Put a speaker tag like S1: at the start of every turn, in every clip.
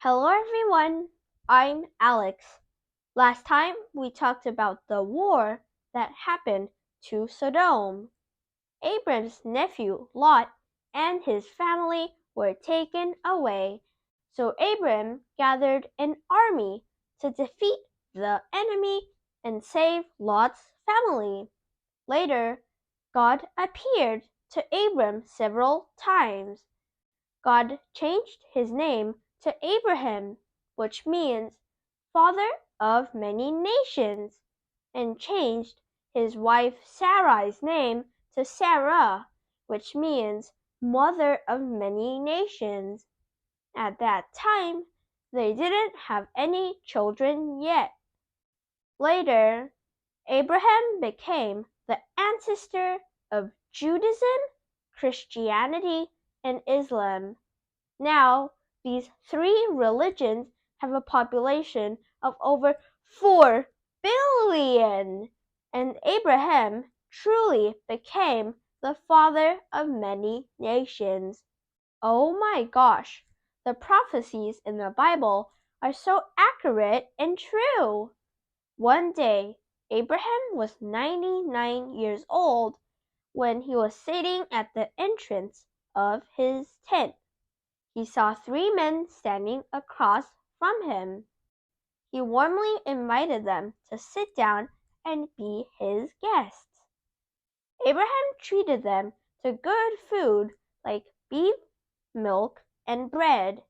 S1: Hello everyone, I'm Alex. Last time we talked about the war that happened to Sodom. Abram's nephew Lot and his family were taken away, so Abram gathered an army to defeat the enemy and save Lot's family. Later, God appeared to Abram several times. God changed his name to Abraham, which means father of many nations, and changed his wife Sarai's name to Sarah, which means mother of many nations. At that time, they didn't have any children yet. Later, Abraham became the ancestor of Judaism, Christianity, and Islam. Now, these three religions have a population of over 4 billion, and Abraham truly became the father of many nations. Oh my gosh, the prophecies in the Bible are so accurate and true. One day, Abraham was 99 years old when he was sitting at the entrance of his tent. He saw 3 men standing across from him. He warmly invited them to sit down and be his guests. Abraham treated them to good food like beef, milk, and bread.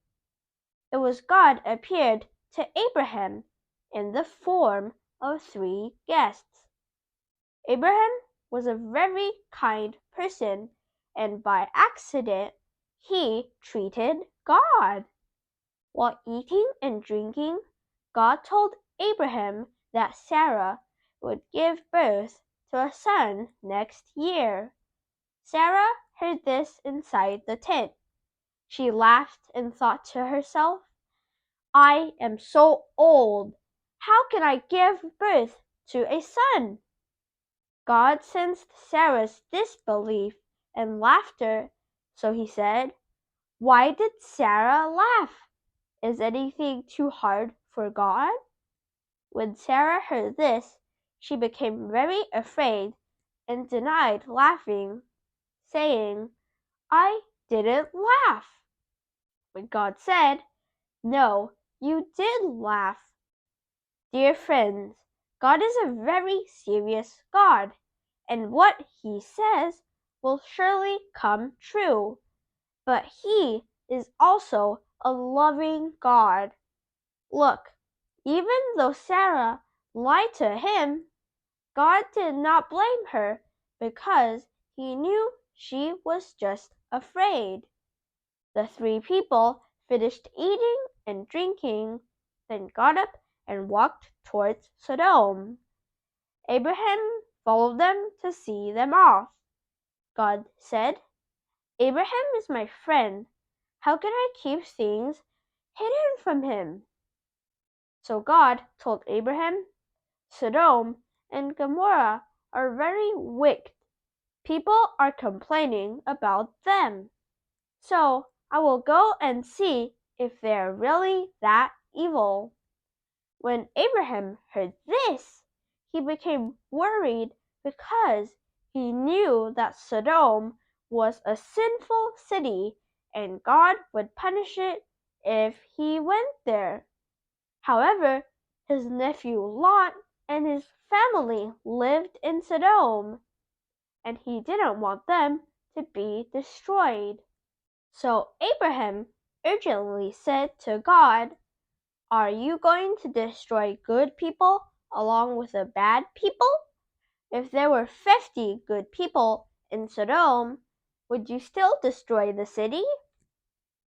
S1: It was God appeared to Abraham in the form of 3 guests. Abraham was a very kind person, and by accident, he treated God. While eating and drinking, God told Abraham that Sarah would give birth to a son next year. Sarah heard this inside the tent. She laughed and thought to herself, I am so old. How can I give birth to a son? God sensed Sarah's disbelief and laughter, so he said, Why did Sarah laugh? Is anything too hard for God? When Sarah heard this, she became very afraid and denied laughing, saying, I didn't laugh. But God said, No, you did laugh. Dear friends, God is a very serious God, and what He says will surely come true. But He is also a loving God. Look, even though Sarah lied to him, God did not blame her because He knew she was just afraid. The 3 people finished eating and drinking, then got up and walked towards Sodom. Abraham followed them to see them off. God said, Abraham is my friend. How can I keep things hidden from him? So God told Abraham, Sodom and Gomorrah are very wicked. People are complaining about them. So I will go and see if they are really that evil. When Abraham heard this, he became worried because he knew that Sodom was a sinful city and God would punish it if he went there. However, his nephew Lot and his family lived in Sodom, and he didn't want them to be destroyed. So Abraham urgently said to God, Are you going to destroy good people along with the bad people? If there were 50 good people in Sodom, would you still destroy the city?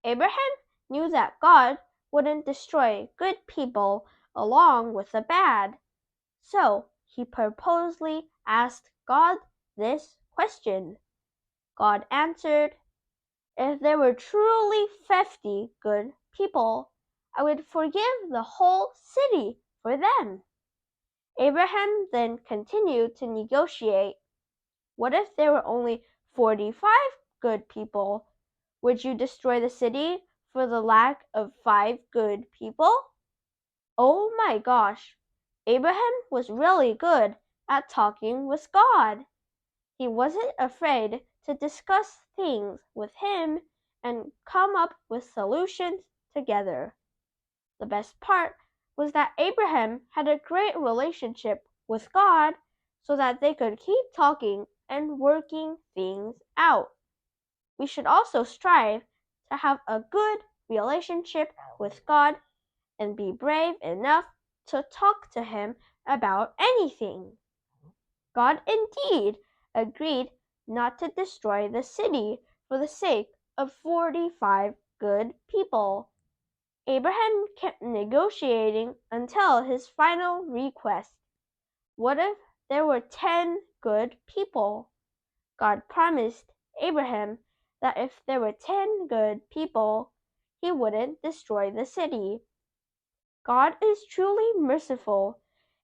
S1: Abraham knew that God wouldn't destroy good people along with the bad. So he purposely asked God this question. God answered, If there were truly 50 good people, I would forgive the whole city for them. Abraham then continued to negotiate. What if there were only 45 good people? Would you destroy the city for the lack of 5 good people? Oh my gosh, Abraham was really good at talking with God. He wasn't afraid to discuss things with him and come up with solutions together. The best part was that Abraham had a great relationship with God so that they could keep talking and working things out. We should also strive to have a good relationship with God and be brave enough to talk to Him about anything. God indeed agreed not to destroy the city for the sake of 45 good people. Abraham kept negotiating until his final request. What if there were 10 good people? God promised Abraham that if there were 10 good people, he wouldn't destroy the city. God is truly merciful,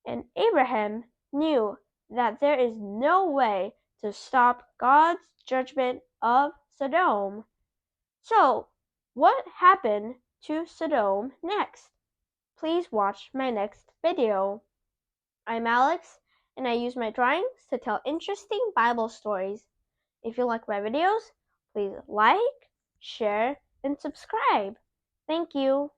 S1: and Abraham knew that there is no way to stop God's judgment of Sodom. So, what happened to Sodom next? Please watch my next video. I'm Alex, and I use my drawings to tell interesting Bible stories. If you like my videos, please like, share, and subscribe. Thank you.